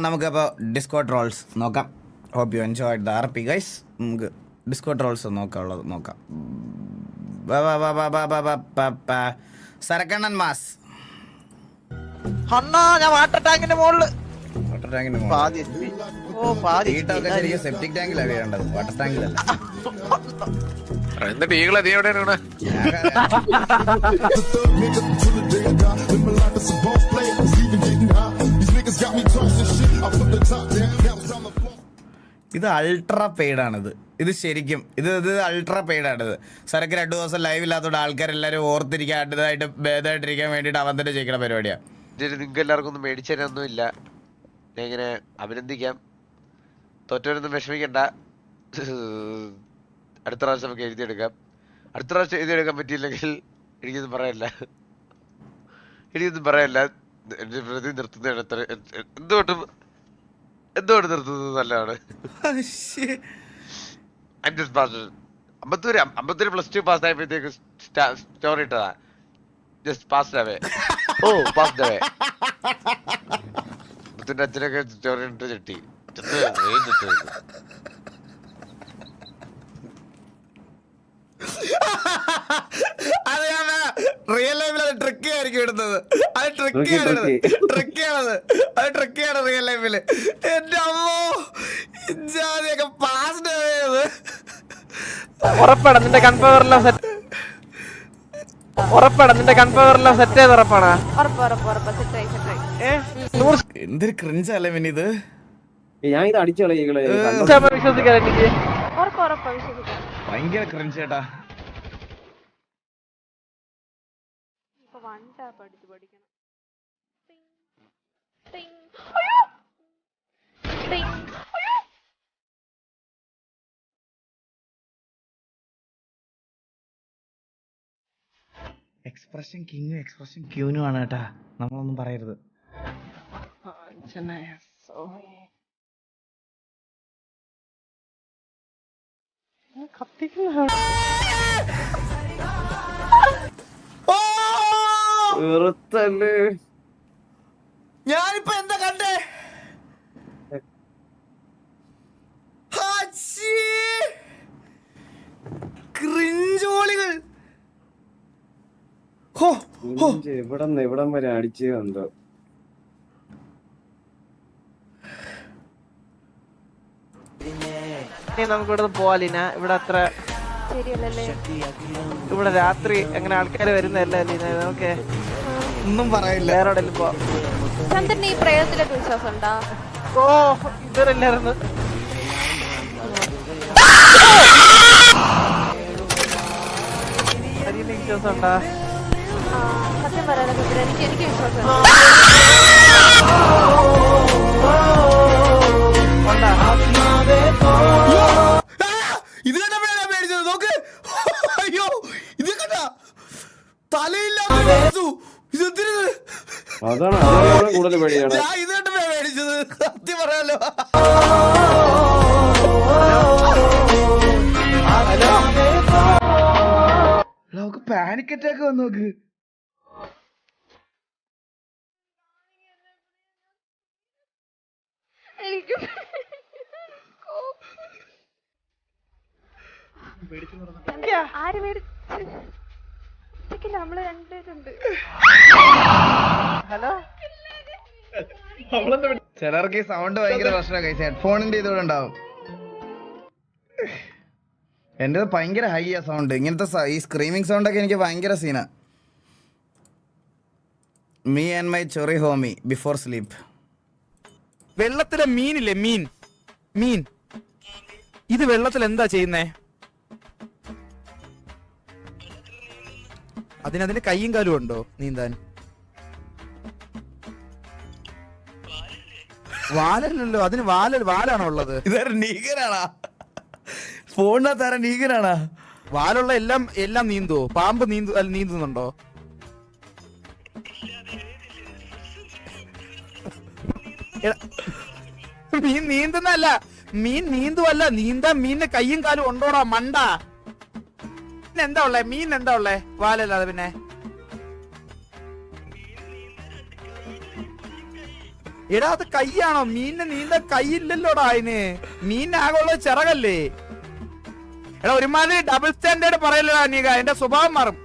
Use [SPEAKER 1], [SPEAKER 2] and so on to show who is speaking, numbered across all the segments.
[SPEAKER 1] നമുക്കപ്പോൾ Discord roles നോക്കാം. Hope you enjoyed the R P guys. നമുക്ക് ഡിസ്കോഡ് റോൾസ് നോക്കാനുള്ളത് നോക്കാം. സരക്കണ്ണൻ മാസ്
[SPEAKER 2] ഞാൻ വാട്ടർ ടാങ്കിന്റെ മുകളില്
[SPEAKER 1] സെപ്റ്റിക് ടാങ്കിലാണ് വീഴേണ്ടത്, വാട്ടർ ടാങ്കിലല്ല.
[SPEAKER 3] എന്നിട്ട് ഈകളെ നീ എവിടെയാണ്?
[SPEAKER 1] ഇത് അൾട്രാ പെയ്ഡാണിത്. ഇത് ശരിക്കും ഇത് അൾട്രാ പെയ്ഡാണിത്. സരക്ക് 2 ദിവസം ലൈവ് ഇല്ലാത്തതുകൊണ്ട് ആൾക്കാരെല്ലാവരും ഓർത്തിരിക്കാൻ അടുത്തതായിട്ട് ഭേദമായിട്ടിരിക്കാൻ വേണ്ടിയിട്ട് അവൻ തന്നെ ചെയ്യിക്കുന്ന പരിപാടിയാണ്.
[SPEAKER 3] നിങ്ങൾക്ക് എല്ലാവർക്കും ഒന്നും മേടിച്ചു തരാനൊന്നും ഇല്ല. ഞാൻ ഇങ്ങനെ അഭിനന്ദിക്കാം. തോറ്റവരൊന്നും വിഷമിക്കണ്ട. അടുത്ത പ്രാവശ്യം നമുക്ക് എഴുതിയെടുക്കാം. അടുത്ത പ്രാവശ്യം എഴുതിയെടുക്കാൻ പറ്റിയില്ലെങ്കിൽ എനിക്കൊന്നും പറയാനില്ല. എന്റെ പ്രതി നിർത്തുന്നതാണ് എന്തുകൊണ്ട് നിർത്തുന്നത് നല്ലതാണ്. അമ്പത്തൂര് +2 പാസ്സായപ്പോഴത്തേക്ക് സ്റ്റോറി ഇട്ടതാ. Just passed away. ഓ പാസ്ഡ് അവേ. അമ്പത്തൂരിന്റെ അച്ഛനൊക്കെ സ്റ്റോറി ഇട്ട് ചെട്ടി
[SPEAKER 1] റിയൽ ലൈഫിൽ അത് ട്രിക്കി ആയിരിക്കും ഇടുന്നത്. അത് ട്രിക്കിയാണ് റിയൽ ലൈഫില്. എന്റെ അമ്മോ, ജാതിയൊക്കെ പാസ്ഡ് ആയത്.
[SPEAKER 2] ഉറപ്പാണ് നിന്റെ കൺഫേവറെല്ലാം സെറ്റ്. ഉറപ്പാണ് നിന്റെ കൺഫേവറെല്ലാം സെറ്റ് ചെയ്ത് ഉറപ്പാണ്.
[SPEAKER 1] എന്തൊരു ക്രിഞ്ചല്ലേ പിന്നെ ഇത്.
[SPEAKER 4] ഞാൻ ഇത് അടിച്ചു
[SPEAKER 2] വിശ്വസിക്കാൻ എനിക്ക്
[SPEAKER 1] ഭയങ്കര ക്രിഞ്ച് ചേട്ടാ. എക്സ്പ്രഷൻ കിങ്ങും എക്സ്പ്രഷൻ ക്യൂനും ആണ് കേട്ടാ, നമ്മളൊന്നും പറയരുത്. ഞാനിപ്പോ എന്താ കണ്ടേ? ക്രിഞ്ചോളികൾ
[SPEAKER 4] എവിടം വരെ അടിച്ചു എന്തോ.
[SPEAKER 2] നമുക്ക് ഇവിടെ പോവാലീന. ഇവിടെ അത്ര ഇവിടെ രാത്രി അങ്ങനെ ആൾക്കാര് വരുന്നതല്ല ലീന. നമുക്ക്
[SPEAKER 1] ഒന്നും പറയില്ല.
[SPEAKER 2] വേറെ എവിടെയും പോവാം.
[SPEAKER 5] ചന്ദ്രന് ഈ പ്രേതത്തിലൊക്കെ വിശ്വാസം ഉണ്ടാ?
[SPEAKER 2] ഓ ഇവരില്ലായിരുന്നു. വിശ്വാസം ഉണ്ടാ?
[SPEAKER 5] സത്യം പറയാൻ എനിക്ക് വിശ്വാസം.
[SPEAKER 1] ഇത് കണ്ടപ്പോഴാണ് പേടിച്ചത്. നോക്ക്, അയ്യോ ഇത് കണ്ട തലയില്ലാതെ
[SPEAKER 4] കൂടുതൽ പേടിയാണ്.
[SPEAKER 1] ഞാൻ ഇത് കണ്ടപ്പോഴാണ് പേടിച്ചത്, സത്യം പറയാലോ. നമുക്ക് പാനിക് അറ്റാക്ക് വന്നു. നോക്ക്,
[SPEAKER 5] നമ്മള് രണ്ടുപേരുണ്ട്.
[SPEAKER 2] ഹലോ,
[SPEAKER 1] ചിലർക്ക് ഈ സൗണ്ട് ഭയങ്കര പ്രശ്നമൊക്കെ ഹെഡ്ഫോണിന്റെ ഇതുകൂടെ ഉണ്ടാവും. എൻ്റെ ഭയങ്കര ഹൈ ആ സൗണ്ട്. ഇങ്ങനത്തെ ഈ സ്ക്രീമിങ് സൗണ്ടൊക്കെ എനിക്ക് ഭയങ്കര സീനാ. മീ ആൻഡ് മൈ ചൊറി ഹോമി ബിഫോർ സ്ലീപ്പ്.
[SPEAKER 6] വെള്ളത്തിലെ മീനില്ലേ, മീൻ ഇത് വെള്ളത്തിൽ എന്താ ചെയ്യുന്നേ? അതിന് കയ്യും കാലും ഉണ്ടോ നീന്താൻ? വാലല്ലോ, അതിന് വാലാണോ ഉള്ളത്?
[SPEAKER 1] ഇതൊരു നീകനാണാ? ഫോണിനകത്താര നീകനാണാ?
[SPEAKER 6] വാലുള്ള എല്ലാം നീന്തുവോ? പാമ്പ് നീന്തുന്നുണ്ടോ? മീൻ നീന്തുന്നല്ല, മീൻ നീന്തുവല്ല, മീനിന് കയ്യും കാലും ഉണ്ടോടാ മണ്ട. എന്താ ഉള്ളേ? മീൻ എന്താ ഉള്ളേ? വാലല്ലാതെ പിന്നെ എടാ അത് കൈയാണോ? മീനിന് നീന്താൻ കൈയില്ലല്ലോടാ അതിന്. മീനാകുള്ള ചിറകല്ലേ? എടാ ഒരുമാതിരി ഡബിൾ സ്റ്റാൻഡേർഡ് പറയല്ലോ നീക, എന്റെ സ്വഭാവം മാറും.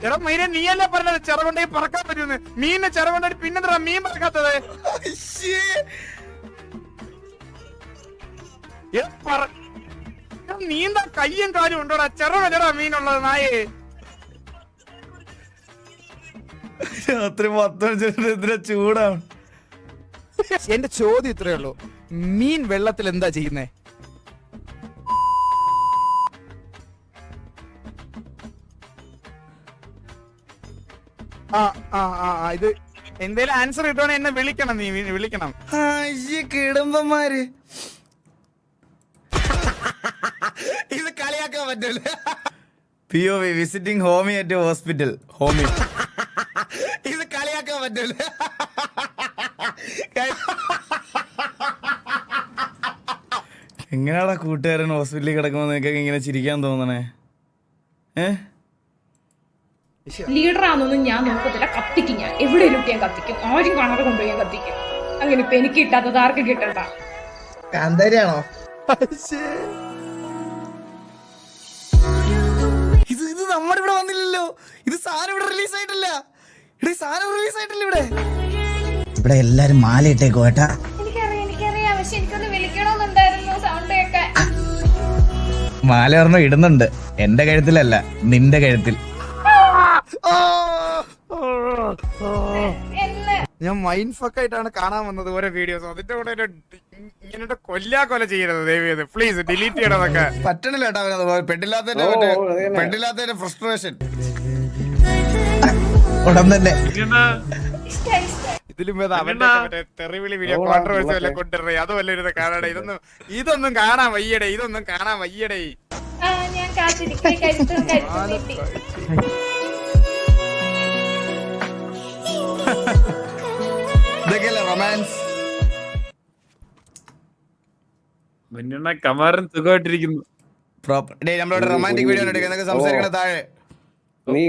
[SPEAKER 6] എടാ മീനെ നീയല്ലേ പറഞ്ഞത് ചിറകൊണ്ടെങ്കിൽ പറക്കാൻ പറ്റുമെന്ന്. മീനിനെ ചിറകൊണ്ടായിട്ട് പിന്നെന്താ മീൻ പറക്കാത്തത്? നീന്താ കയ്യും കാലും ഉണ്ടോടാ? ചിറകല്ലടാ മീനുള്ളത് നായേ.
[SPEAKER 1] രാത്രി 10 ചൂടാണ്.
[SPEAKER 6] എന്റെ ചോദ്യം ഇത്രയേ ഉള്ളൂ, മീൻ വെള്ളത്തിൽ എന്താ ചെയ്യുന്നേ? ഇത് എന്തേലും ആൻസർ കിട്ടുവാണെങ്കിൽ എന്നെ വിളിക്കണം, നീ വിളിക്കണം.
[SPEAKER 1] കിടുമ്പന്മാര് ഇത് കളിയാക്കാൻ പറ്റൂല. POV visiting Homi at hospital. Homi ഇത് കളിയാക്കാൻ പറ്റൂല. എങ്ങനെയാടാ കൂട്ടുകാരൻ ഹോസ്പിറ്റലിൽ കിടക്കുമ്പോ നിനക്കൊക്കെ ഇങ്ങനെ ചിരിക്കാൻ തോന്നണേ?
[SPEAKER 7] ലീഡർ ആണെന്നൊന്നും ഞാൻ നോക്കത്തില്ല, കത്തിക്കും ഞാൻ. എവിടെയും ഞാൻ കത്തിക്കും, ആരും കാണാതെ കൊണ്ടുപോയി ഞാൻ കത്തിക്കും. അങ്ങനെ ഇപ്പൊ എനിക്ക് കിട്ടാത്തത് ആർക്കും കിട്ടണ്ട.
[SPEAKER 2] കാന്താരിയാണോ?
[SPEAKER 1] ഇത് നമ്മുടെ ഇവിടെ വന്നില്ലല്ലോ. ഇത് സാധനം ഇവിടെ റിലീസ് ആയിട്ടില്ല. സാധനം റിലീസ് ആയിട്ടില്ല ഇവിടെ.
[SPEAKER 8] ഇവിടെ എല്ലാരും മാലയിട്ടേക്കോ ഏട്ടാ.
[SPEAKER 7] എനിക്കറിയാം, പക്ഷെ എനിക്കൊന്ന് വിളിക്കണമെന്നുണ്ടായിരുന്നു സൗണ്ട് കേൾക്കാൻ.
[SPEAKER 1] മാല ഒരെണ്ണം ഇടുന്നുണ്ട്, എന്റെ കഴുത്തിലല്ല, നിന്റെ കഴുത്തിൽ.
[SPEAKER 6] ഞാൻ മൈൻഡ് ഫക്ക് ആയിട്ടാണ് കാണാൻ വന്നത് ഓരോ വീഡിയോസ്. അതിന്റെ കൂടെ ഇങ്ങനെ കൊല്ല ചെയ്യരുത് ദയവേത്, പ്ലീസ് ഡിലീറ്റ് ചെയ്യണതൊക്കെ.
[SPEAKER 1] പറ്റണില്ല കേട്ടോ പെണ്ണില്ലാത്തതിന്റെ ഫ്രസ്ട്രേഷൻ ഉടൻ തന്നെ.
[SPEAKER 6] ഇതിലും അവന്റെ തെറിവിളി വീഡിയോ കോൺട്രവേഴ്സി വല്ല കൊണ്ടുവരേ, അത് വല്ല ഇരുന്ന് കാണാടേ. ഇതൊന്നും കാണാൻ വയ്യടേ, ഇതൊന്നും കാണാൻ വയ്യടേ.
[SPEAKER 7] ഞാൻ കാത്തിരിക്കും.
[SPEAKER 1] ഇതൊക്കെയല്ലേ റൊമാൻസ്?
[SPEAKER 9] കമാരൻ സുഖമായിട്ടിരിക്കുന്നു.
[SPEAKER 1] നമ്മളോട് റൊമാൻറ്റിക് വീഡിയോ സംസാരിക്കണ താഴെ.
[SPEAKER 4] നീ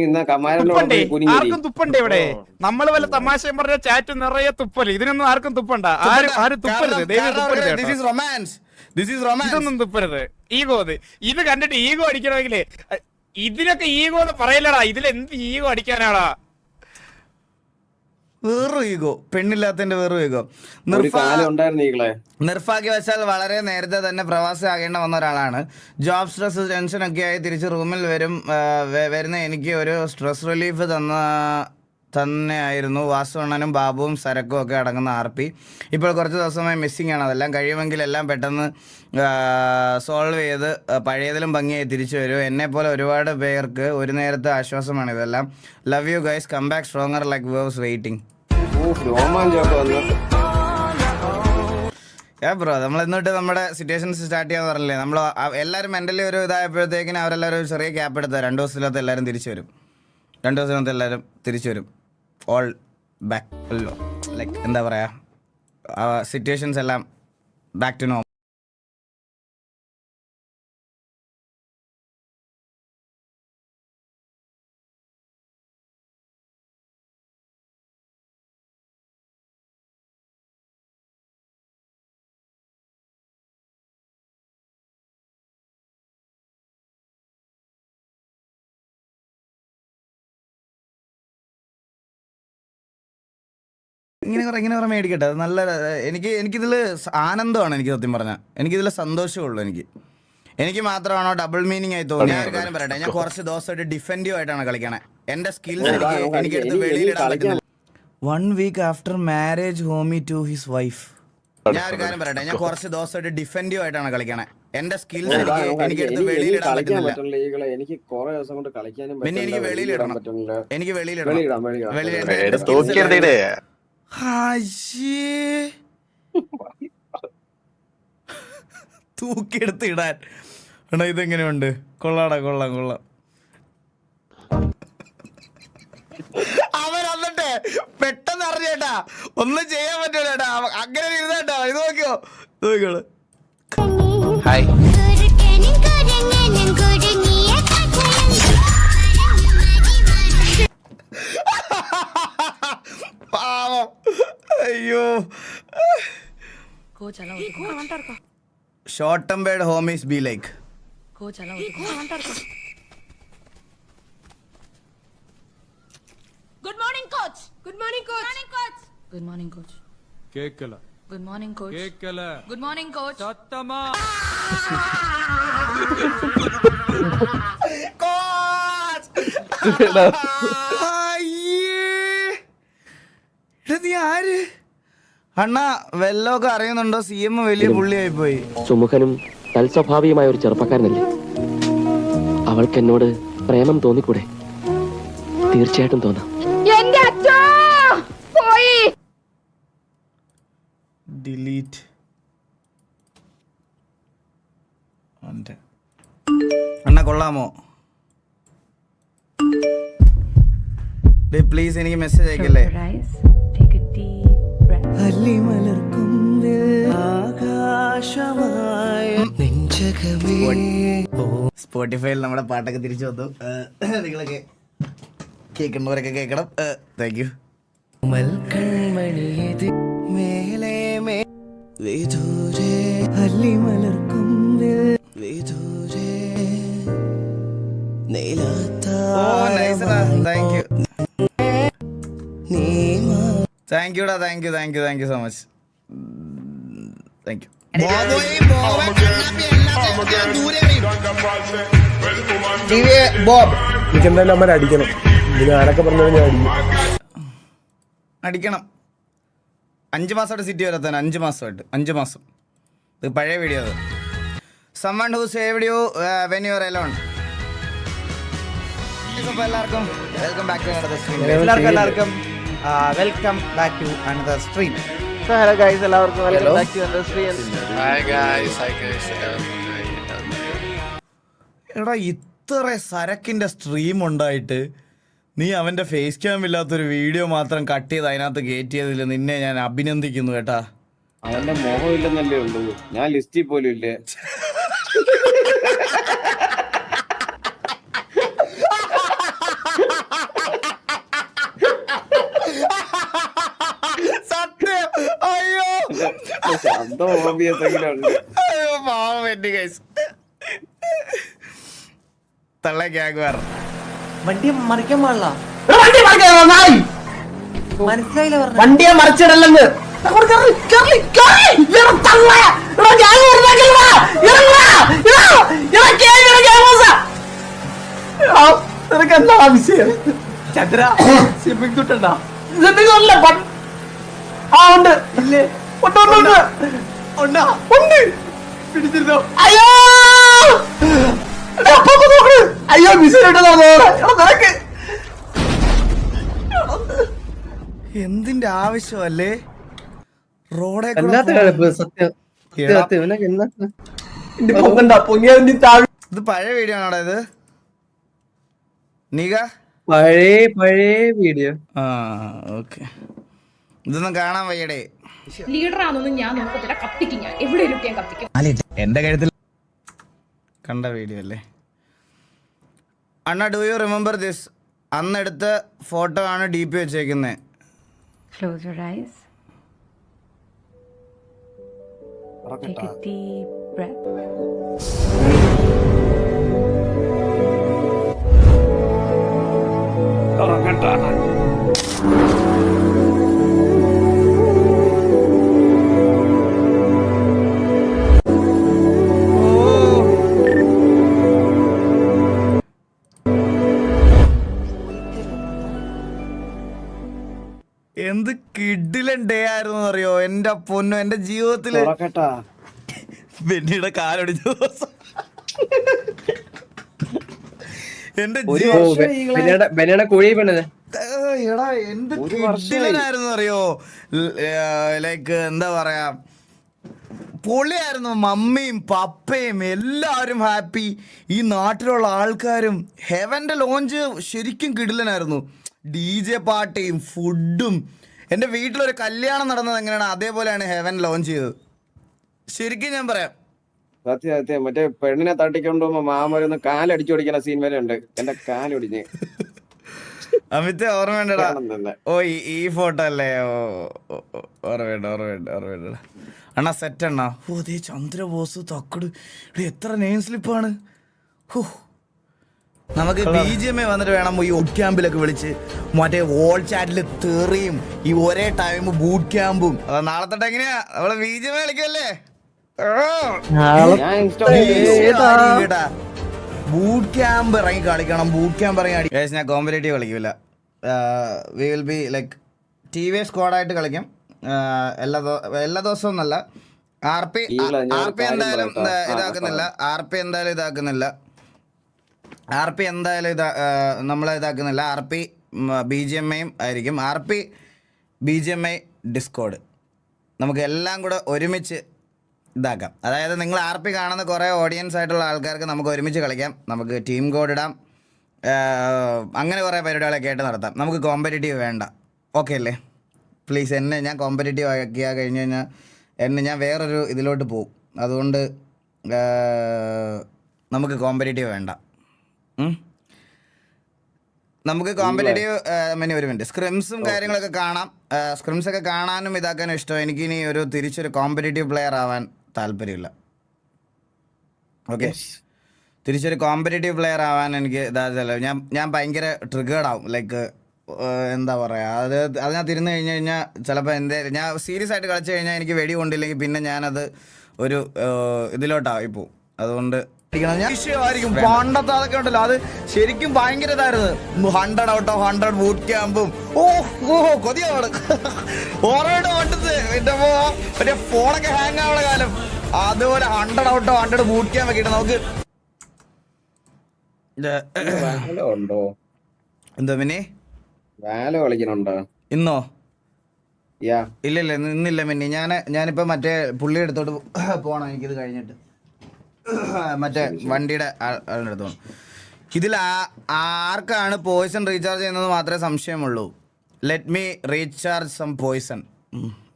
[SPEAKER 6] ആർക്കും തുപ്പണ്ടേ ഇവിടെ? നമ്മള് വല്ല തമാശയും പറഞ്ഞ ചാറ്റ് നിറയെ തുപ്പല്. ഇതിനൊന്നും ആർക്കും തുപ്പണ്ട. ആരും തുപ്പരുത്, ഇതൊന്നും തുപ്പരുത്. ഈഗോ, ഇത് കണ്ടിട്ട് ഈഗോ അടിക്കണമെങ്കിലേ ഇതിനൊക്കെ ഈഗോ എന്ന് പറയില്ലടാ. ഇതിലെന്ത് ഈഗോ അടിക്കാനാടാ?
[SPEAKER 1] വേറൊരു ഈഗോ, പെണ്ണില്ലാത്തതിന്റെ വേറൊരു ഈഗോ. നിർഭാഗ്യവശാൽ വളരെ നേരത്തെ തന്നെ പ്രവാസി ആകേണ്ട വന്ന ഒരാളാണ്. ജോബ് സ്ട്രെസ് ടെൻഷൻ ഒക്കെ ആയി തിരിച്ച് റൂമിൽ വരുന്ന എനിക്ക് ഒരു സ്ട്രെസ് റിലീഫ് തന്നെയായിരുന്നു വാസുവണ്ണനും ബാബുവും സരക്കും ഒക്കെ അടങ്ങുന്ന RP. ഇപ്പോൾ കുറച്ച് ദിവസമായി മിസ്സിംഗ് ആണ്. അതെല്ലാം കഴിയുമെങ്കിൽ എല്ലാം പെട്ടെന്ന് സോൾവ് ചെയ്ത് പഴയതിലും ഭംഗിയായി തിരിച്ചു വരും. എന്നെപ്പോലെ ഒരുപാട് പേർക്ക് ഒരു നേരത്തെ ആശ്വാസമാണ് ഇതെല്ലാം. Love you guys, come back stronger like waves waiting. Bro, നമ്മൾ എന്നിട്ട് നമ്മുടെ സിറ്റുവേഷൻസ് സ്റ്റാർട്ട് ചെയ്യാന്ന് പറഞ്ഞില്ലേ, നമ്മൾ എല്ലാവരും മെന്റലി ഒരു ഇതായപ്പോഴത്തേക്കിനും അവരെല്ലാവരും ഒരു ചെറിയ ക്യാപ്പ് എടുത്താൽ 2 ദിവസത്തിനകത്ത് എല്ലാവരും തിരിച്ചു വരും. 2 ദിവസത്തിനകത്ത് എല്ലാവരും തിരിച്ചു വരും. ഓൾ ബാക്ക്, ലൈക്ക് എന്താ പറയുക, സിറ്റുവേഷൻസ് എല്ലാം ബാക്ക് ടു നോർമൽ. ഇങ്ങനെ കുറെ മേടിക്കട്ടെ, അത് നല്ല. എനിക്കിതിൽ ആനന്ദമാണ്. എനിക്ക് സത്യം പറഞ്ഞാൽ എനിക്കിതിൽ സന്തോഷമുള്ളൂ. എനിക്ക് മാത്രമാണോ ഡബിൾ മീനിങ് ആയി തോന്നി? ഞാൻ ഒരു കാര്യം പറയട്ടെ, ഞാൻ കുറച്ച് ദിവസമായിട്ട് ഡിഫെൻഡീവ് ആയിട്ടാണ് കളിക്കണേ. എന്റെ സ്കിൽസ് എനിക്കെടുത്ത് വെളിയിലിടാൻ പറ്റുന്നില്ല. 1 week after marriage homie to his wife. ഞാൻ ഒരു കാര്യം പറയട്ടെ, ഞാൻ കുറച്ച് ദിവസമായിട്ട് ഡിഫെൻഡീവ് ആയിട്ടാണ് കളിക്കണേ. എന്റെ സ്കിൽസ് എനിക്കെടുത്ത് വെളിയിലിടാൻ പറ്റുന്നില്ല. പിന്നെ എനിക്ക് വെളിയിലിടണം. തൂക്കിയെടുത്ത് ഇടാൻ. എടാ ഇതെങ്ങനെയുണ്ട്? കൊള്ളാടാ, കൊള്ളാം. അവൻ വന്നിട്ട് പെട്ടെന്ന് അറിഞ്ഞേട്ടാ, ഒന്നും ചെയ്യാൻ പറ്റൂലേട്ടാ. അങ്ങനെ ഇരുന്നേട്ടാ. ഇത് നോക്കിയോളൂ.
[SPEAKER 3] ഹായ്.
[SPEAKER 1] പാവം. അയ്യോ. Short tempered homies be like.
[SPEAKER 5] Good morning, coach. Good morning, coach. Good morning, coach.
[SPEAKER 6] കേക്കല
[SPEAKER 5] Good morning, coach.
[SPEAKER 6] കേക്കല
[SPEAKER 5] Good morning, coach.
[SPEAKER 6] സത്തമാ
[SPEAKER 1] നീ ആര് അണ്ണാ? വെല്ലമൊക്കെ അറിയുന്നുണ്ടോ? CM വലിയ പുള്ളിയായി പോയി.
[SPEAKER 9] സുമുഖനും തൽസ്വഭാവിയുമായ ഒരു ചെറുപ്പക്കാരനല്ലേ? അവൾക്ക് എന്നോട് പ്രേമം തോന്നിക്കൂടെ? തീർച്ചയായിട്ടും തോന്നാം.
[SPEAKER 1] ഡിലീറ്റ് അണ്ണ കൊള്ളാമോ? പ്ലീസ് എനിക്ക് മെസ്സേജ് അയക്കല്ലേ. സ്പോട്ടിഫൈയിൽ നമ്മുടെ പാട്ടൊക്കെ തിരിച്ചു വന്നു. നിങ്ങളൊക്കെ കേൾക്കുന്നവരൊക്കെ കേൾക്കണം. Thank you. താങ്ക് യുടാ. Thank you so much. Thank you.
[SPEAKER 2] Bob
[SPEAKER 10] എനിക്കെന്തായാലും അമ്മ അടിക്കണം. ഇതിന് ആരൊക്കെ പറഞ്ഞാലും ഞാൻ അടിക്കും.
[SPEAKER 1] അടിക്കണം. 5 മാസമായിട്ട് സിറ്റി വരത്താൻ. 5 മാസം. ഇത് പഴയ വീഡിയോ. അത് someone who saved you when you were alone. എല്ലാവർക്കും welcome back to another stream. എല്ലാവർക്കും welcome back to another stream.
[SPEAKER 3] So hello guys, എല്ലാവർക്കും welcome back to another stream.
[SPEAKER 11] Hi guys.
[SPEAKER 1] എടാ ഇത്ര സരക്കിന്റെ സ്ട്രീം ഉണ്ടായിട്ട് നീ അവന്റെ ഫേസ് ക്യാം ഇല്ലാത്തൊരു video മാത്രം കട്ട് ചെയ്ത് അതിനകത്ത് കയറ്റിയതിൽ നിന്നെ ഞാൻ അഭിനന്ദിക്കുന്നു കേട്ടാ.
[SPEAKER 4] അവന്റെ മോഹം ഇല്ലെന്നല്ലേ ഉള്ളൂ, ഞാൻ ലിസ്റ്റിൽ പോലും ഇല്ലേ.
[SPEAKER 1] സത്യം. അയ്യോ
[SPEAKER 4] ശബ്ദം ഓബിയസെങ്കിലുണ്ട്.
[SPEAKER 1] അയ്യോ പാവം എന്റെ ഗൈസ്. തള്ള ഗ്യാഗ്വാർ
[SPEAKER 2] വണ്ടി മറിക്കാൻ പാടില്ല.
[SPEAKER 10] വണ്ടിയെ മറിച്ചിടല്ലെന്ന്. നിനക്ക് എന്താ ആവശ്യം? ചന്ദ്ര ഷിപ്പിംഗ് തൊട്ടുണ്ടോ? ആ ഉണ്ട്. ഇല്ലേ? ഉണ്ട്. പിടിച്ചിരുന്നോ? അയ്യോ അയ്യോ നിനക്ക്
[SPEAKER 1] എന്തിന്റെ ആവശ്യമല്ലേ റോഡെ ഇത് പഴയ വീഡിയോ ആണോടാ ഇത്? നീക
[SPEAKER 2] പഴയ വീഡിയോ.
[SPEAKER 1] ആ ഓക്കെ. ഇതൊന്നും കാണാൻ വയ്യടേ.
[SPEAKER 7] ലീഡർ ആണെന്നൊന്നും ഞാൻ നോക്കത്തില്ല, കത്തിക്കും ഞാൻ എവിടെയും ഞാൻ കത്തിക്കും.
[SPEAKER 1] എന്റെ കാര്യത്തിൽ കണ്ട വീഡിയോ അല്ലേ അണ്ണ? Do you remember this? അന്നെടുത്ത ഫോട്ടോ ആണ് DP വെച്ചേക്കുന്നത്.
[SPEAKER 5] Close your eyes. Take a deep breath.
[SPEAKER 1] എന്ത് കിഡിലൻ ഡേ ആയിരുന്നു അറിയോ എന്റെ പൊന്നു. എന്റെ ജീവിതത്തില് ബെന്നിയുടെ കാലൊടിച്ച ദിവസം. എടാ എന്ത് കിഡിലനായിരുന്നു അറിയോ. ലൈക്ക് എന്താ പറയാ, പൊളിയായിരുന്നു. മമ്മിയും പപ്പയും എല്ലാവരും ഹാപ്പി. ഈ നാട്ടിലുള്ള ആൾക്കാരും. ഹെവന്റെ ലോഞ്ച് ശരിക്കും കിടിലനായിരുന്നു. DJ പാർട്ടിയും ഫുഡും. എൻ്റെ വീട്ടിലൊരു കല്യാണം നടന്നത് എങ്ങനെയാണ് അതേപോലെയാണ് ഹെവൻ ലോഞ്ച് ചെയ്തത്. ശരിക്കും ഞാൻ പറയാം.
[SPEAKER 4] സത്യം. മറ്റേ പെണ്ണിനെ തട്ടിക്കൊണ്ടുപോകുമ്പോ മാമരൊന്ന് കാലടിച്ചു ഓടിക്കുന്ന സീൻ വരെ ഉണ്ട്. എന്റെ കാലൊടിഞ്ഞ്
[SPEAKER 1] അമിത് ഓർമ്മയുണ്ടടാ.
[SPEAKER 4] തന്നെ.
[SPEAKER 1] ഓ ഈ ഫോട്ടോ അല്ലേ? ഓർമ്മയുണ്ട്. അണ്ണാ സെറ്റ് അണ്ണാ. ഓ ദേ ചന്ദ്രബോസ് തക്കട്. എത്ര നെയിം സ്ലിപ്പാണ്. നമുക്ക് BGMA വന്നിട്ട് വേണം ഈ ഔട്ട് ക്യാമ്പിലൊക്കെ വിളിച്ച് മറ്റേ വോൾ ചാറ്റിൽ തെറിയും ഈ ഒരേ ടൈം ബൂട്ട് ക്യാമ്പും. നാളെ തൊട്ട് എങ്ങനെയാ നമ്മള് BGMA കളിക്കല്ലേ?
[SPEAKER 4] ഞാൻ ഇൻസ്റ്റാൾ
[SPEAKER 1] ബൂട്ട് ക്യാമ്പ് ഇറങ്ങി കളിക്കണം. ബൂട്ട് ക്യാമ്പ് ഇറങ്ങി അടി. ഞാൻ കോമ്പറ്റേറ്റീവ് കളിക്കില്ല. We will be like TV സ്ക്വാഡായിട്ട് കളിക്കും. എല്ലാ ദിവസവും ഒന്നല്ല. RP എന്തായാലും ഇതാക്കുന്നില്ല. RP എന്തായാലും നമ്മളെ ഇതാക്കുന്നില്ല. RP BGMA ആയിരിക്കും. RP BGMA ഡിസ്കോഡ് നമുക്ക് എല്ലാം കൂടെ ഒരുമിച്ച് ഇതാക്കാം. അതായത് നിങ്ങൾ RP കാണുന്ന കുറേ ഓഡിയൻസ് ആയിട്ടുള്ള ആൾക്കാർക്ക് നമുക്ക് ഒരുമിച്ച് കളിക്കാം. നമുക്ക് ടീം കോഡ് ഇടാം. അങ്ങനെ കുറേ പരിപാടികളൊക്കെ ആയിട്ട് നടത്താം. നമുക്ക് കോമ്പറ്റേറ്റീവ് വേണ്ട. ഓക്കെ അല്ലേ? പ്ലീസ് ഞാൻ കോമ്പറ്റേറ്റീവ് ആക്കിയാൽ കഴിഞ്ഞ് കഴിഞ്ഞാൽ ഞാൻ വേറൊരു ഇതിലോട്ട് പോകും. അതുകൊണ്ട് നമുക്ക് കോമ്പറ്റേറ്റീവ് വേണ്ട. നമുക്ക് കോമ്പറ്റേറ്റീവ് ഒരു മിനിറ്റ് സ്ക്രിംസും കാര്യങ്ങളൊക്കെ കാണാം. സ്ക്രിംസൊക്കെ കാണാനും ഇതാക്കാനും ഇഷ്ടം. എനിക്കിനി തിരിച്ചൊരു കോമ്പറ്റേറ്റീവ് പ്ലെയർ ആവാൻ താല്പര്യമില്ല. ഓക്കെ, തിരിച്ചൊരു കോമ്പറ്റേറ്റീവ് പ്ലെയർ ആവാൻ എനിക്ക് ഞാൻ ഭയങ്കര ട്രിഗേർഡ് ആവും. ലൈക്ക് എന്താ പറയുക, അത് ഞാൻ തിരിഞ്ഞു കഴിഞ്ഞ് കഴിഞ്ഞാൽ ചിലപ്പോൾ ഞാൻ സീരിയസ് ആയിട്ട് കളിച്ചു കഴിഞ്ഞാൽ എനിക്ക് വെടി കൊണ്ടില്ലെങ്കിൽ പിന്നെ ഞാനത് ഒരു ഇതിലോട്ടായി പോവും. അതുകൊണ്ട് വിഷയമായിരിക്കും. പണ്ടത്തെ അതൊക്കെ ഉണ്ടല്ലോ, അത് ശരിക്കും ഭയങ്കര ഇതായിരുന്നു. 100 out of 100 ബൂട്ട് ക്യാമ്പും. കൊതിയാണ് ഓരോട്ട് പണ്ടത് മറ്റേ ഫോണൊക്കെ ഹാങ് ആവുന്ന കാലം. അതുപോലെ 100 out of 100 ബൂട്ട് ക്യാമ്പ് ഒക്കെ ഇട്ട് നമുക്ക് എന്താ പിന്നെ
[SPEAKER 4] കളിക്കണുണ്ടോ
[SPEAKER 1] ഇന്നോ? ഇല്ല ഇന്നില്ല മിന്നി. ഞാനിപ്പോ മറ്റേ പുള്ളി എടുത്തോട്ട് പോണം. എനിക്കിത് കഴിഞ്ഞിട്ട് മറ്റേ വണ്ടിയുടെ ആളുടെ അടുത്ത് പോകണം. ഇതിൽ ആർക്കാണ് പോയിസൺ റീചാർജ് ചെയ്യുന്നത് മാത്രമേ സംശയമുള്ളൂ. Let me recharge some poison.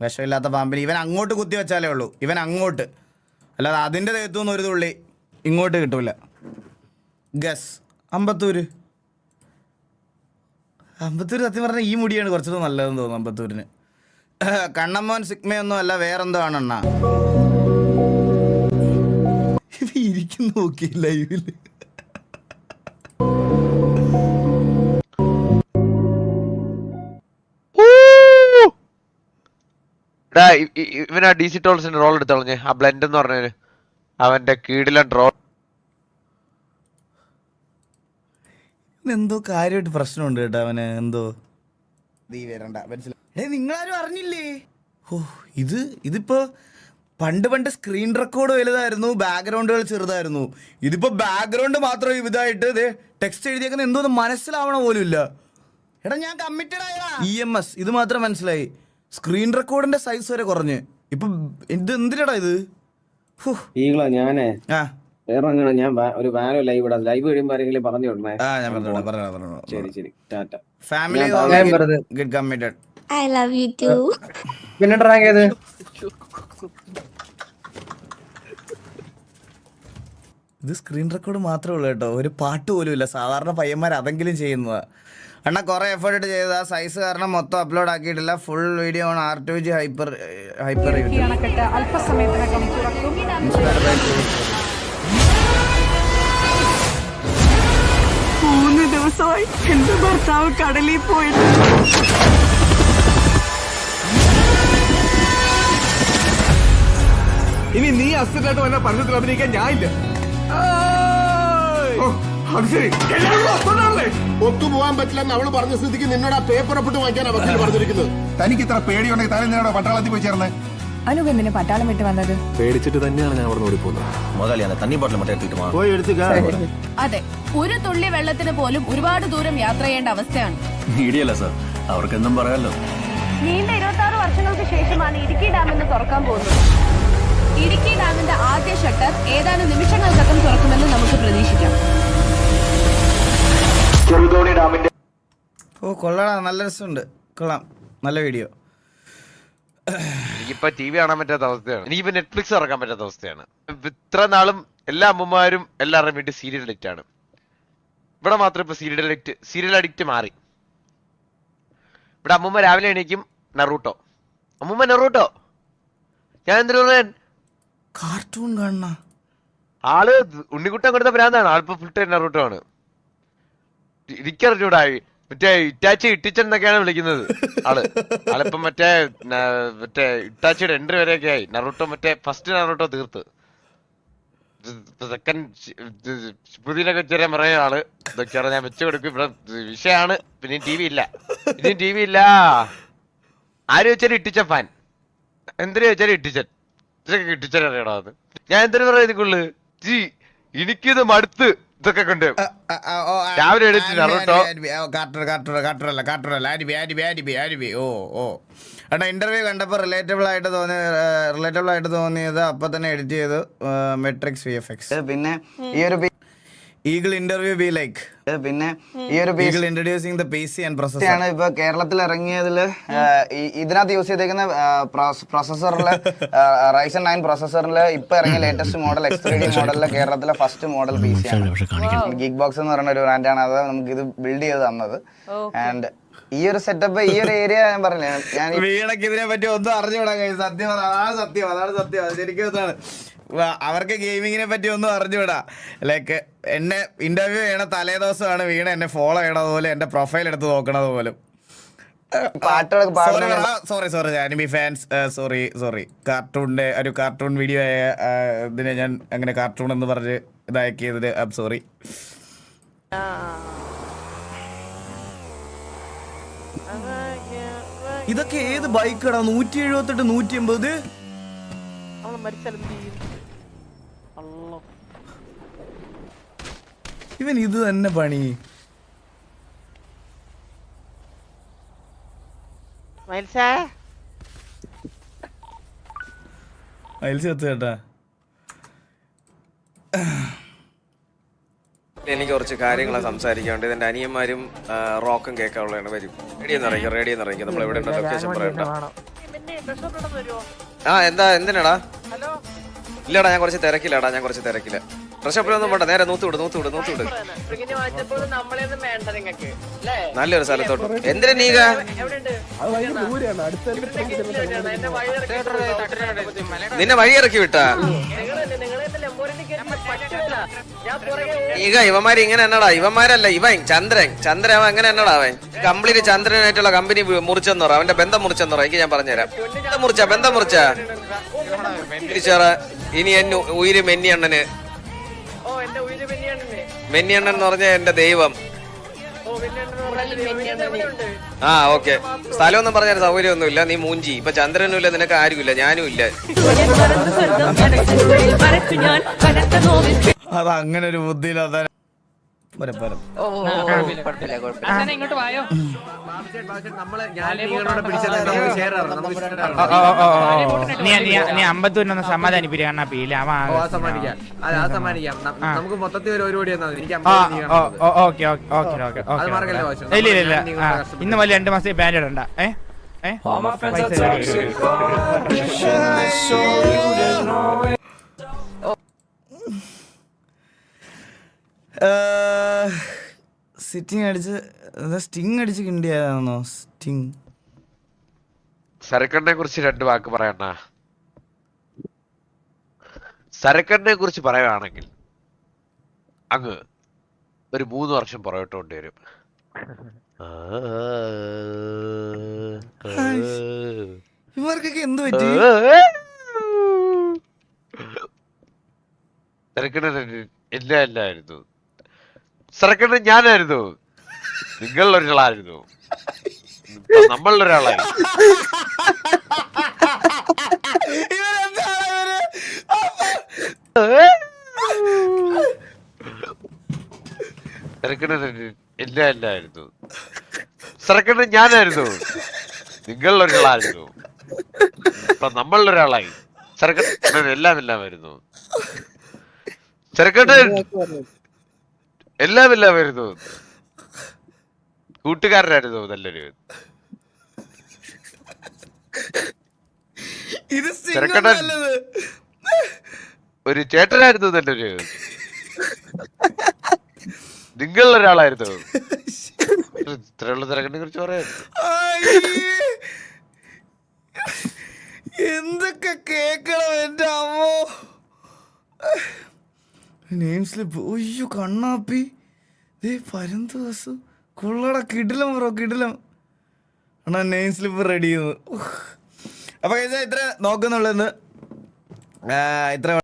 [SPEAKER 1] വിഷമില്ലാത്ത പാമ്പിന് ഇവൻ അങ്ങോട്ട് കുത്തി വെച്ചാലേ ഉള്ളൂ. ഇവൻ അങ്ങോട്ട്, അല്ലാതെ അതിൻ്റെ ദേഹത്തുനിന്ന് ഒരു തുള്ളി ഇങ്ങോട്ട് കിട്ടൂല. ഗസ് അമ്പത്തൂര് സത്യം പറഞ്ഞാൽ ഈ മുടിയാണ് കുറച്ചുകൂടെ നല്ലതെന്ന് തോന്നുന്നു അമ്പത്തൂരിന്. കണ്ണമ്മോൻ സിഗ്മയൊന്നും അല്ല, വേറെന്തോ ആണെണ്ണ. ഇരിക്കുന്നു നോക്കി ലൈവില്.
[SPEAKER 3] ഇവനാ DC ടോൾസിന്റെ റോൾ എടുത്ത് കളഞ്ഞ്. ആ ബ്ലെൻഡ് എന്ന് പറഞ്ഞവന് അവന്റെ കീഴിലെ റോൾ
[SPEAKER 1] എന്തോ കാര്യമായിട്ട് പ്രശ്നമുണ്ട് കേട്ടോ അവന്. എന്തോ വരണ്ട മനസ്സിലായി. നിങ്ങളാരും അറിഞ്ഞില്ലേ? ഇതിപ്പോ പണ്ട് സ്ക്രീൻ റെക്കോർഡ് വലുതായിരുന്നു, ബാക്ക്ഗ്രൗണ്ടുകൾ ചെറുതായിരുന്നു. ഇതിപ്പോ ബാക്ക്ഗ്രൗണ്ട് മാത്രം ഇതായിട്ട് ടെക്സ്റ്റ് എഴുതിയേക്കുന്ന എന്തോന്ന് മനസ്സിലാവണ പോലും ഇല്ല. എടാ ഞാൻ കമ്മിറ്റഡ് ആയ EMS ഇത് മാത്രം മനസ്സിലായി. സ്ക്രീൻ റെക്കോർഡിന്റെ സൈസ് വരെ കുറഞ്ഞ്. ഇപ്പൊ ഇത് എന്തിനാടാ ഇത്?
[SPEAKER 4] ഞാനേ ഞാൻ ഒരു വാനോ ലൈവ് ഇടാം. ലൈവ് കഴിയുമ്പോൾ ആരെങ്കിലും പറഞ്ഞു വിടണേ. ശരി Tata.
[SPEAKER 1] Family get committed.
[SPEAKER 5] I love you too.
[SPEAKER 2] പിന്നെ ട്രാക്ക് ചെയ്ത്
[SPEAKER 1] ഇത് സ്ക്രീൻ റെക്കോർഡ് മാത്രമേ ഉള്ളൂ കേട്ടോ, ഒരു പാട്ട് പോലും ഇല്ല. സാധാരണ പയ്യന്മാർ അതെങ്കിലും ചെയ്യുന്നതാ. അണ്ണാ കുറെ എഫേർട്ട് ഇട്ട് ചെയ്തതാ. സൈസ് കാരണം മൊത്തം അപ്ലോഡ് ആക്കിയിട്ടില്ല. Full video on R2G hyper
[SPEAKER 7] അല്പസമയത്തിനകം തുറക്കും.
[SPEAKER 5] 3 ദിവസമായി എന്റെ ഭർത്താവ് കടലിൽ പോയിട്ട്.
[SPEAKER 6] ഇനി നീ അസിലായിട്ട് വന്ന പണ്ടത്തിൽ അഭിനയിക്കാൻ ഞാനില്ല.
[SPEAKER 10] ഒത്തുപോകാൻ പറ്റില്ലെന്ന് അവള് പറഞ്ഞ സ്ഥിതിക്ക് നിന്നോട് ആ പേപ്പർ ഒപ്പിട്ട് വാങ്ങിക്കാൻ വക്കീൽ പറഞ്ഞിരിക്കുന്നത്. തനിക്ക് ഇത്ര പേടിയുണ്ടെങ്കിൽ താൻ നിന്നോട് പട്ടാളത്തിൽ പോയി ചേർന്ന്.
[SPEAKER 5] അനൂപ് എന്തിനാ പട്ടാളം വിട്ട് വന്നത്?
[SPEAKER 10] പേടിച്ചിട്ട് തന്നെയാണ് ഞാൻ അവിടെ ഓടിപ്പോകുന്നത്. മുതലാണ് തണ്ണി ബോട്ടിൽ മറ്റേ പോയി എടുത്ത്.
[SPEAKER 5] അതെ, ഒരു തുള്ളി വെള്ളത്തിന് പോലും ഒരുപാട് ദൂരം യാത്ര ചെയ്യേണ്ട അവസ്ഥയാണ്.
[SPEAKER 10] മീഡിയല്ല സാർ, അവർക്കെന്തും പറയാലോ.
[SPEAKER 5] നീണ്ട 26 വർഷങ്ങൾക്ക് ശേഷമാണ് ഇടുക്കി ഡാം എന്ന് തുറക്കാൻ പോകുന്നത്. ഇടുക്കി ഡാമിന്റെ ആദ്യ ഷട്ടർ ഏതാനും നിമിഷങ്ങൾക്കകം തുറക്കുമെന്ന് നമുക്ക് പ്രതീക്ഷിക്കാം.
[SPEAKER 1] കൊള്ളാം, നല്ല രസമുണ്ട്, കൊള്ളാം, നല്ല വീഡിയോ.
[SPEAKER 3] എനിക്കിപ്പോ TV കാണാൻ പറ്റാത്ത അവസ്ഥയാണ്. എനിക്കിപ്പോ Netflix ഇറക്കാൻ പറ്റാത്ത അവസ്ഥയാണ്. ഇത്ര നാളും എല്ലാ അമ്മമാരും എല്ലാവരുടെയും വീട്ടിൽ സീരിയൽ അഡിക്റ്റ് ആണ്. ഇവിടെ മാത്രം ഇപ്പൊ സീരിയൽ അഡിക്റ്റ് മാറി. ഇവിടെ അമ്മൂമ്മ രാവിലെ എണീക്കും നറൂട്ടോ. അമ്മൂമ്മ നറൂട്ടോ. ഞാൻ എന്തിനു പറയാൻ?
[SPEAKER 1] കാർട്ടൂൺ കാണണ
[SPEAKER 3] ആള് ഉണ്ണിക്കുട്ടൻ കൊടുത്ത ഭ്രാന്താണ്. ആളിപ്പോ ഫുൾ ടൈം നറൂട്ടോ ആണ്. എനിക്കറിഞ്ഞൂടായി. മറ്റേ ഇറ്റാച്ചി ഇട്ടിച്ചൻ എന്നൊക്കെയാണ് വിളിക്കുന്നത് ആളിപ്പം മറ്റേ ഇറ്റാച്ചിയുടെ എൻട്രി വരെയൊക്കെ ആയി. നറൂട്ടോ മറ്റേ ഫസ്റ്റ് നറൂട്ടോ തീർത്ത്. സെക്കൻഡ് പുതിയൊക്കെ ചെറിയ പറയാ ആള് ഇതൊക്കെയാണ് ഞാൻ വെച്ചു കൊടുക്കും. ഇവിടെ വിഷയമാണ്. പിന്നെ ടി വി ഇല്ല. ഇനിയും ടി വി ഇല്ല. ആര് വെച്ചാലും ഇട്ടിച്ച ഫാൻ. എന്തിനു വെച്ചാലും ഇട്ടിച്ചൻ. ഇതൊക്കെ ഇട്ടിച്ചൻ അറിയണോ അത്? ഞാൻ എന്തിനു പറയാ ഇതിക്കുള്ളു? എനിക്കിത് മടുത്ത് ഇതൊക്കെ കൊണ്ട് രാവിലെ എടുത്തിട്ട്
[SPEAKER 1] ഇന്റർവ്യൂ കണ്ടപ്പോ റിലേറ്റബിൾ ആയിട്ട് തോന്നിയത് അപ്പൊ തന്നെ എഡിറ്റ് ചെയ്തു മെട്രിക്സ് VFX. പിന്നെ ഈ ഒരു ഈഗിൾ ഇന്റർവ്യൂ ബി ലൈക്ക് പിന്നെ ഈ ഒരു eagle introducing the PC and processor ആണ് ഇപ്പൊ കേരളത്തിൽ ഇറങ്ങിയതില് ഇതിനകത്ത് യൂസ് ചെയ്തേക്കുന്ന പ്രോസസറില് Ryzen 9 പ്രോസസറില് ഇപ്പൊ ഇറങ്ങിയ ലേറ്റസ്റ്റ് മോഡൽ X3D മോഡലിലെ കേരളത്തിലെ ഫസ്റ്റ് മോഡൽ PC ആണ്. ഗീക്ക് ബോക്സ് എന്ന് പറയുന്ന ഒരു ബ്രാൻഡാണ് അത് നമുക്ക് ഇത് ബിൽഡ് ചെയ്ത് തന്നത്. ആൻഡ് ഈ ഒരു സെറ്റപ്പ് ഈ ഒരു ഏരിയ ഞാൻ പറഞ്ഞില്ലേ, ഞാൻ വീണക്ക് ഇതിനെ പറ്റി ഒന്നും അറിഞ്ഞുകൂടാ. സത്യം അതാണ് സത്യം. ശരിക്കും അതാണ്. അവർക്ക് ഗെയിമിങ്ങിനെ പറ്റി ഒന്നും അറിഞ്ഞുവിടാ. ലൈക്ക് എന്നെ ഇന്റർവ്യൂ ചെയ്യണ തലേ ദിവസമാണ് വീണ എന്നെ ഫോളോ ചെയ്യണത് പോലും എന്റെ പ്രൊഫൈൽ എടുത്ത് നോക്കണത് പോലും. സോറി ആനിമി ഫാൻസ്, സോറി കാർട്ടൂണിന്റെ ഒരു കാർട്ടൂൺ വീഡിയോ ആയ ഇതിനെ ഞാൻ അങ്ങനെ കാർട്ടൂൺ എന്ന് പറഞ്ഞ് ഇതാക്കിയതിന് ഐ ആം സോറി. ഇതൊക്കെ ഏത് ബൈക്കാടാ? 178 180. ഇവൻ ഇത് തന്നെ പണി. ചേട്ടാ
[SPEAKER 11] എനിക്ക് കുറച്ച് കാര്യങ്ങൾ സംസാരിക്കാനുണ്ട്. ഇതിന്റെ അനിയന്മാരും റോക്കും കേൾക്കാനുള്ളതാണ്. വരും. റേഡിയോ നിറയ്ക്കും. നമ്മൾ എവിടെ ലൊക്കേഷൻ പറയണ്ട. എന്തിനാടാ? ഇല്ലടാ ഞാൻ കുറച്ച് തിരക്കില്ല. പ്രശ്നത്തിലൊന്നും വേണ്ട. നേരെ നൂത്തുവിട്. നല്ലൊരു സ്ഥലത്തോട്ട്. എന്തിനാ നീക നിന്നെ വഴിയിറക്കി വിട്ടാ? നീക ഇവന്മാര് ഇങ്ങനെ എന്നടാ? ഇവന്മാരല്ല ഇവൻ ചന്ദ്രൻ അവൻ എങ്ങനെ എന്നടാ? അവൻ കംപ്ലീറ്റ് ചന്ദ്രനായിട്ടുള്ള കമ്പനി മുറിച്ചെന്ന് പറ. അവന്റെ ബന്ധം മുറിച്ചെന്ന് പറ. എനിക്ക് ഞാൻ പറഞ്ഞുതരാം. ബന്ധം മുറിച്ച തിരിച്ചേറ. ഇനി എന്നെ ഉയിര് മെന്നിയണ്ണന്. മെന്നിയണ്ണൻ എന്ന് പറഞ്ഞ എന്റെ ദൈവം. ഓക്കെ. സ്ഥലമൊന്നും പറഞ്ഞാൽ സൗകര്യമൊന്നുമില്ല. നീ മൂഞ്ചി. ഇപ്പൊ ചന്ദ്രനും ഇല്ല, നിനക്ക് ആരുമില്ല, ഞാനും ഇല്ല.
[SPEAKER 1] അത് അങ്ങനെ ഒരു ബുദ്ധിയില്ലാത്ത
[SPEAKER 7] ഇങ്ങോട്ട് വായോ.
[SPEAKER 6] നീ അമ്പത്തൂരിനൊന്ന് സമാധാനിപ്പിക്കുക.
[SPEAKER 2] നമുക്ക് മൊത്തത്തിൽ ഒരു കോടി.
[SPEAKER 6] ഇല്ല ഇന്ന് വലിയ 2 മാസത്തെ പാൻറ് ഇടണ്ട.
[SPEAKER 1] സ്റ്റിങ് അടിച്ച് കിണ്ടിയാണോ?
[SPEAKER 3] സരക്കണ്ണെ കുറിച്ച് 2 വാക്ക് പറയണ. സരക്കണ്ണെ കുറിച്ച് പറയുകയാണെങ്കിൽ അങ്ങ് ഒരു 3 വർഷം പുറകോട്ട് കൊണ്ടുവരും.
[SPEAKER 1] ഇവർക്കൊക്കെ എന്ത് പറ്റി?
[SPEAKER 3] സരക്കണ്ണൻ എല്ലായിരുന്നു. സരക്കണ്ണൻ ഞാനായിരുന്നു. നിങ്ങളിലൊരാളായിരുന്നു. നമ്മളിലൊരാളായി. സരക്കണ്ണൻ എല്ലായിരുന്നു. സരക്കണ്ണൻ ഞാനായിരുന്നു. നിങ്ങളിലൊരാളായിരുന്നു. ഇപ്പൊ നമ്മളിലൊരാളായി. സരക്കണ്ണൻ എല്ലാമായിരുന്നു. സരക്കണ്ണൻ എല്ലാമായിരുന്നു. കൂട്ടുകാരനായിരുന്നു നല്ലൊരു. ചെറുക്കണ്ണൻ ഒരു ചേട്ടനായിരുന്നു നല്ലൊരു. നിങ്ങളിലൊരാളായിരുന്നു. ഇത്രയുള്ള തിരക്കിനെ കുറിച്ച് പറയാം.
[SPEAKER 1] എന്തൊക്കെ കേക്കണം എന്റെ അമ്മോ. നെയിം സ്ലിപ്പ്, ഒയ്യോ കണ്ണാപ്പി, പരന്തോസു കൊള്ളട, കിടിലം ബ്രോ കിടിലം. അണ്ണാ നെയിം സ്ലിപ്പ് റെഡി ചെയ്യുന്നു. അപ്പൊ ഇത്ര നോക്കുന്നുള്ളു ഇത്ര